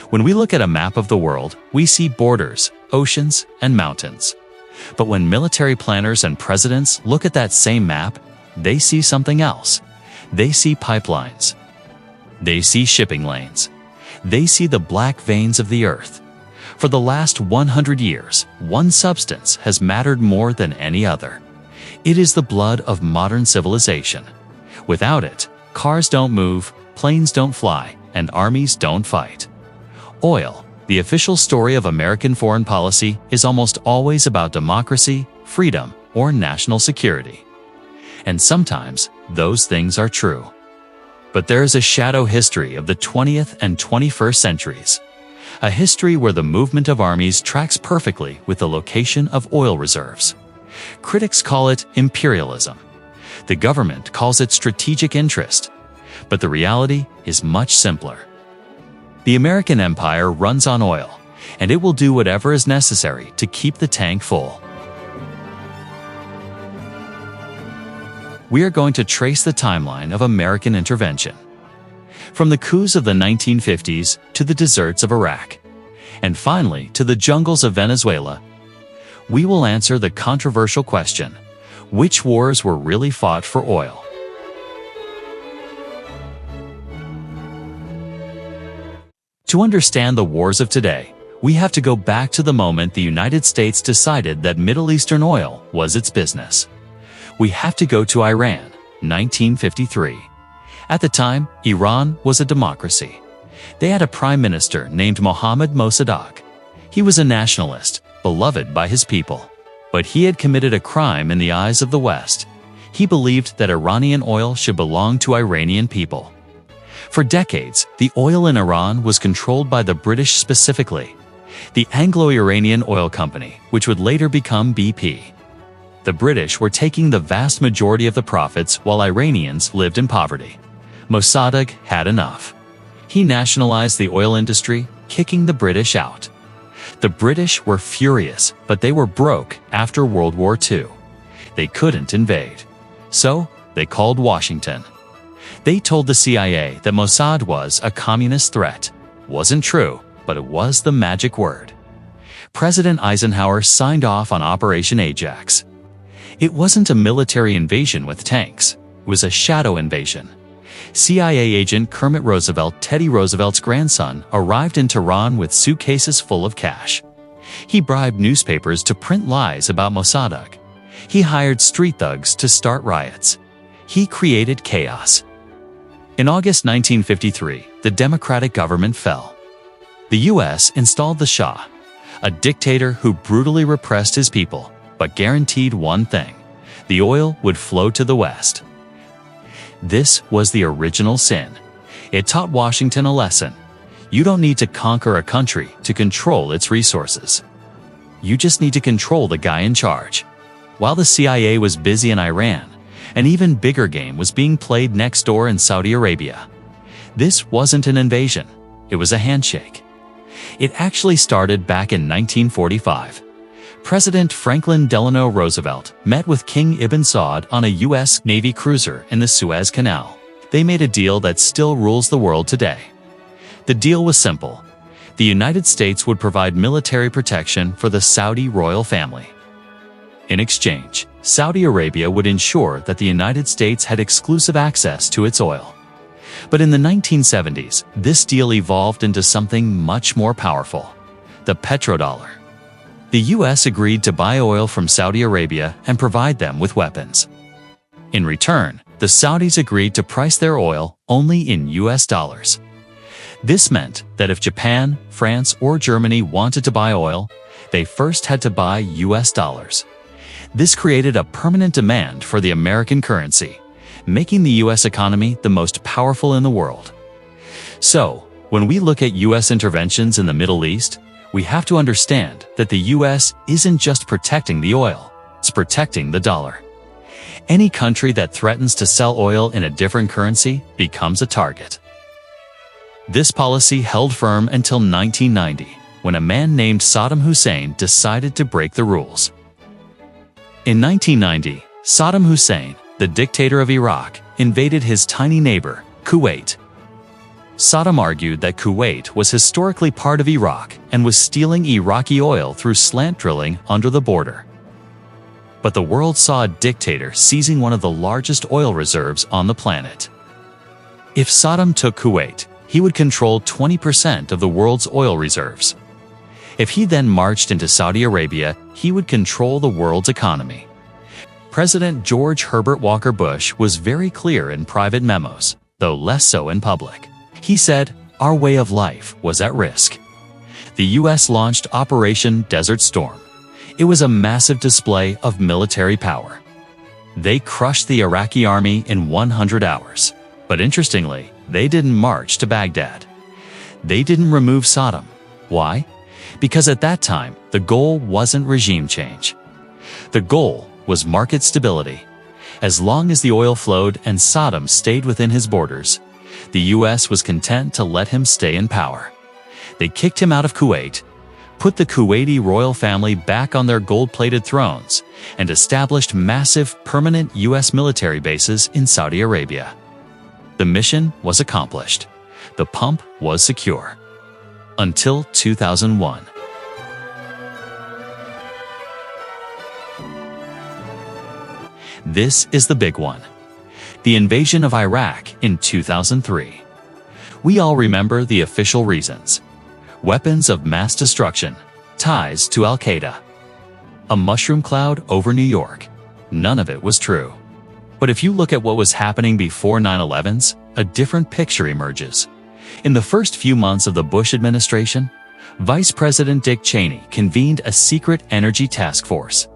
When we look at a map of the world, we see borders, oceans, and mountains. But when military planners and presidents look at that same map, they see something else. They see pipelines. They see shipping lanes. They see the black veins of the earth. For the last 100 years, one substance has mattered more than any other. It is the blood of modern civilization. Without it, cars don't move, planes don't fly, and armies don't fight. Oil, the official story of American foreign policy, is almost always about democracy, freedom, or national security. And sometimes, those things are true. But there is a shadow history of the 20th and 21st centuries. A history where the movement of armies tracks perfectly with the location of oil reserves. Critics call it imperialism. The government calls it strategic interest. But the reality is much simpler. The American empire runs on oil, and it will do whatever is necessary to keep the tank full. We are going to trace the timeline of American intervention. From the coups of the 1950s to the deserts of Iraq, and finally to the jungles of Venezuela, we will answer the controversial question: which wars were really fought for oil? To understand the wars of today, we have to go back to the moment the United States decided that Middle Eastern oil was its business. We have to go to Iran, 1953. At the time, Iran was a democracy. They had a prime minister named Mohammad Mossadegh. He was a nationalist, beloved by his people. But he had committed a crime in the eyes of the West. He believed that Iranian oil should belong to Iranian people. For decades, the oil in Iran was controlled by the British, specifically the Anglo-Iranian Oil Company, which would later become BP. The British were taking the vast majority of the profits while Iranians lived in poverty. Mossadegh had enough. He nationalized the oil industry, kicking the British out. The British were furious, but they were broke after World War II. They couldn't invade. So, they called Washington. They told the CIA that Mossad was a communist threat. Wasn't true, but it was the magic word. President Eisenhower signed off on Operation Ajax. It wasn't a military invasion with tanks. It was a shadow invasion. CIA agent Kermit Roosevelt, Teddy Roosevelt's grandson, arrived in Tehran with suitcases full of cash. He bribed newspapers to print lies about Mossadegh. He hired street thugs to start riots. He created chaos. In August 1953, the Democratic government fell. The U.S. installed the Shah, a dictator who brutally repressed his people, but guaranteed one thing: the oil would flow to the West. This was the original sin. It taught Washington a lesson. You don't need to conquer a country to control its resources. You just need to control the guy in charge. While the CIA was busy in Iran, an even bigger game was being played next door in Saudi Arabia. This wasn't an invasion. It was a handshake. It actually started back in 1945. President Franklin Delano Roosevelt met with King Ibn Saud on a U.S. Navy cruiser in the Suez Canal. They made a deal that still rules the world today. The deal was simple. The United States would provide military protection for the Saudi royal family. In exchange, Saudi Arabia would ensure that the United States had exclusive access to its oil. But in the 1970s, this deal evolved into something much more powerful: the petrodollar. The U.S. agreed to buy oil from Saudi Arabia and provide them with weapons. In return, the Saudis agreed to price their oil only in U.S. dollars. This meant that if Japan, France, or Germany wanted to buy oil, they first had to buy U.S. dollars. This created a permanent demand for the American currency, making the U.S. economy the most powerful in the world. So, when we look at U.S. interventions in the Middle East, we have to understand that the U.S. isn't just protecting the oil, it's protecting the dollar. Any country that threatens to sell oil in a different currency becomes a target. This policy held firm until 1990, when a man named Saddam Hussein decided to break the rules. In 1990, Saddam Hussein, the dictator of Iraq, invaded his tiny neighbor, Kuwait. Saddam argued that Kuwait was historically part of Iraq and was stealing Iraqi oil through slant drilling under the border. But the world saw a dictator seizing one of the largest oil reserves on the planet. If Saddam took Kuwait, he would control 20% of the world's oil reserves. If he then marched into Saudi Arabia, he would control the world's economy. President George Herbert Walker Bush was very clear in private memos, though less so in public. He said, "Our way of life was at risk." The US launched Operation Desert Storm. It was a massive display of military power. They crushed the Iraqi army in 100 hours. But interestingly, they didn't march to Baghdad. They didn't remove Saddam. Why? Because at that time, the goal wasn't regime change. The goal was market stability. As long as the oil flowed and Saddam stayed within his borders, the US was content to let him stay in power. They kicked him out of Kuwait, put the Kuwaiti royal family back on their gold-plated thrones, and established massive, permanent US military bases in Saudi Arabia. The mission was accomplished. The pump was secure. Until 2001. This is the big one. The invasion of Iraq in 2003. We all remember the official reasons. Weapons of mass destruction, ties to Al-Qaeda. A mushroom cloud over New York. None of it was true. But if you look at what was happening before 9/11s, a different picture emerges. In the first few months of the Bush administration, Vice President Dick Cheney convened a secret energy task force.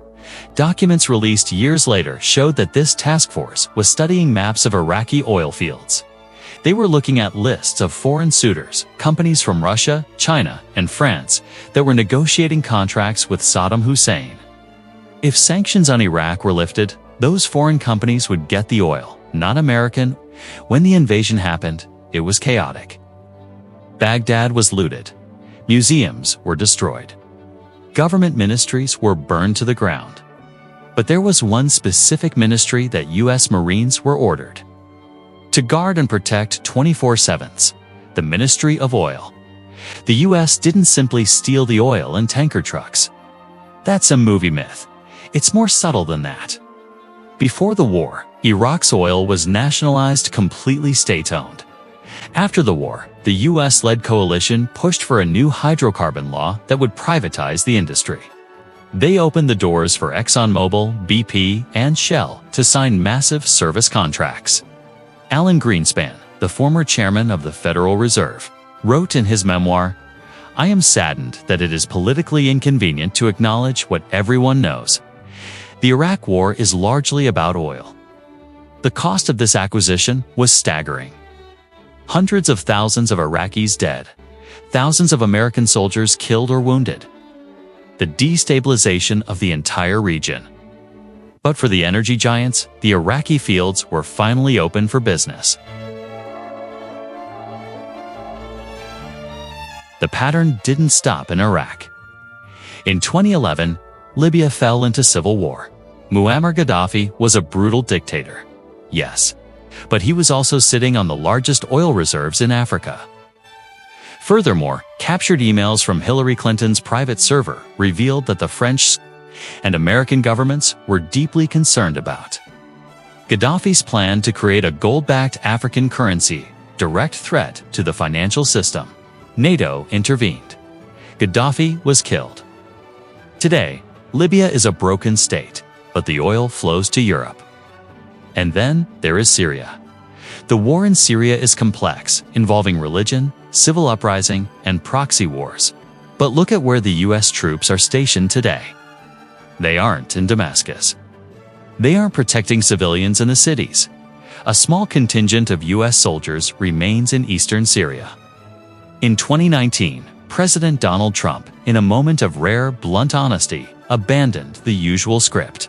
Documents released years later showed that this task force was studying maps of Iraqi oil fields. They were looking at lists of foreign suitors, companies from Russia, China, and France that were negotiating contracts with Saddam Hussein. If sanctions on Iraq were lifted, those foreign companies would get the oil, not American. When the invasion happened, it was chaotic. Baghdad was looted. Museums were destroyed. Government ministries were burned to the ground. But there was one specific ministry that US Marines were ordered to guard and protect 24/7, the Ministry of Oil. The US didn't simply steal the oil in tanker trucks. That's a movie myth. It's more subtle than that. Before the war, Iraq's oil was nationalized, completely state-owned. After the war, the US-led coalition pushed for a new hydrocarbon law that would privatize the industry. They opened the doors for ExxonMobil, BP, and Shell to sign massive service contracts. Alan Greenspan, the former chairman of the Federal Reserve, wrote in his memoir, "I am saddened that it is politically inconvenient to acknowledge what everyone knows. The Iraq War is largely about oil." The cost of this acquisition was staggering. Hundreds of thousands of Iraqis dead, thousands of American soldiers killed or wounded. The destabilization of the entire region. But for the energy giants, the Iraqi fields were finally open for business. The pattern didn't stop in Iraq. In 2011, Libya fell into civil war. Muammar Gaddafi was a brutal dictator. Yes, but he was also sitting on the largest oil reserves in Africa. Furthermore, captured emails from Hillary Clinton's private server revealed that the French and American governments were deeply concerned about Gaddafi's plan to create a gold-backed African currency, direct threat to the financial system. NATO intervened. Gaddafi was killed. Today, Libya is a broken state, but the oil flows to Europe. And then there is Syria. The war in Syria is complex, involving religion, civil uprising, and proxy wars. But look at where the US troops are stationed today. They aren't in Damascus. They aren't protecting civilians in the cities. A small contingent of US soldiers remains in eastern Syria. In 2019, President Donald Trump, in a moment of rare, blunt honesty, abandoned the usual script.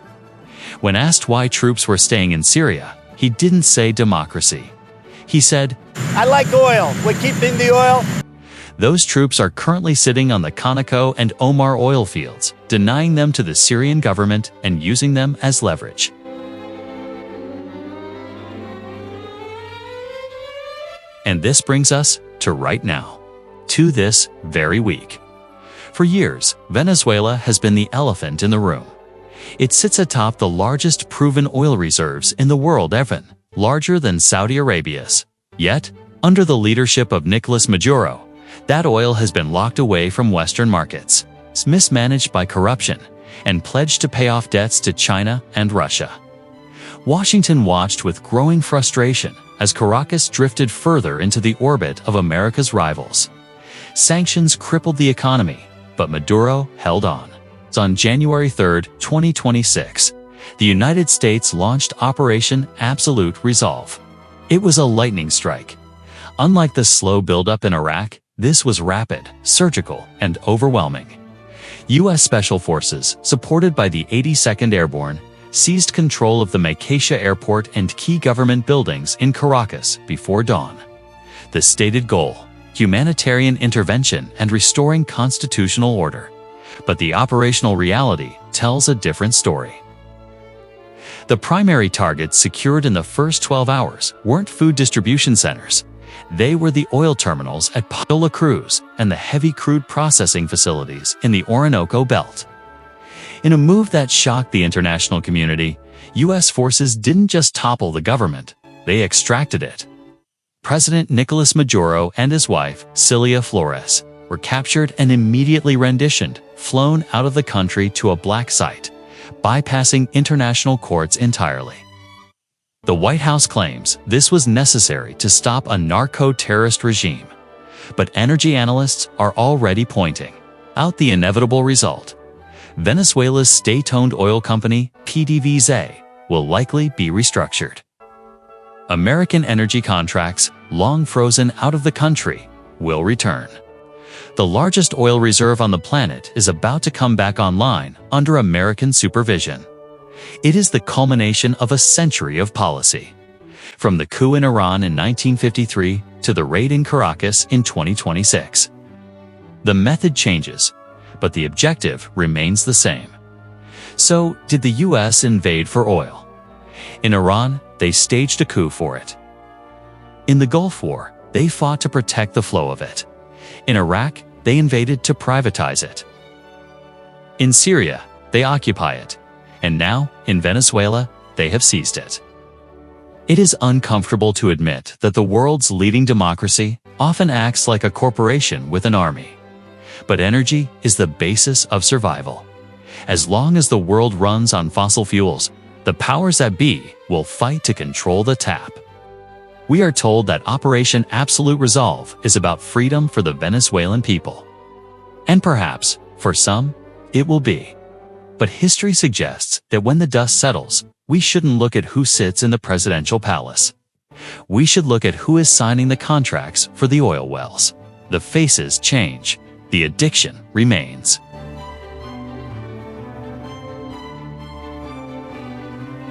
When asked why troops were staying in Syria, he didn't say democracy. He said, "I like oil. We're keeping the oil." Those troops are currently sitting on the Conoco and Omar oil fields, denying them to the Syrian government and using them as leverage. And And this brings us to right now, to this very week. For years, Venezuela has been the elephant in the room. It sits atop the largest proven oil reserves in the world, even larger than Saudi Arabia's. Yet, under the leadership of Nicolas Maduro, that oil has been locked away from Western markets, mismanaged by corruption, and pledged to pay off debts to China and Russia. Washington watched with growing frustration as Caracas drifted further into the orbit of America's rivals. Sanctions crippled the economy, but Maduro held on. On January 3, 2026, the United States launched Operation Absolute Resolve. It was a lightning strike. Unlike the slow buildup in Iraq, this was rapid, surgical, and overwhelming. U.S. Special Forces, supported by the 82nd Airborne, seized control of the Macacia Airport and key government buildings in Caracas before dawn. The stated goal: humanitarian intervention and restoring constitutional order. But the operational reality tells a different story. The primary targets secured in the first 12 hours weren't food distribution centers. They were the oil terminals at La Cruz and the heavy crude processing facilities in the Orinoco Belt. In a move that shocked the international community, U.S. forces didn't just topple the government, they extracted it. President Nicolas Maduro and his wife, Cilia Flores, were captured and immediately renditioned, flown out of the country to a black site, bypassing international courts entirely. The White House claims this was necessary to stop a narco-terrorist regime, but energy analysts are already pointing out the inevitable result. Venezuela's state-owned oil company, PDVSA, will likely be restructured. American energy contracts, long frozen out of the country, will return. The largest oil reserve on the planet is about to come back online under American supervision. It is the culmination of a century of policy. From the coup in Iran in 1953 to the raid in Caracas in 2026. The method changes, but the objective remains the same. So, did the U.S. invade for oil? In Iran, they staged a coup for it. In the Gulf War, they fought to protect the flow of it. In Iraq, they invaded to privatize it. In Syria, they occupy it. And now, in Venezuela, they have seized it. It is uncomfortable to admit that the world's leading democracy often acts like a corporation with an army. But energy is the basis of survival. As long as the world runs on fossil fuels, the powers that be will fight to control the tap. We are told that Operation Absolute Resolve is about freedom for the Venezuelan people. And perhaps, for some, it will be. But history suggests that when the dust settles, we shouldn't look at who sits in the presidential palace. We should look at who is signing the contracts for the oil wells. The faces change. The addiction remains.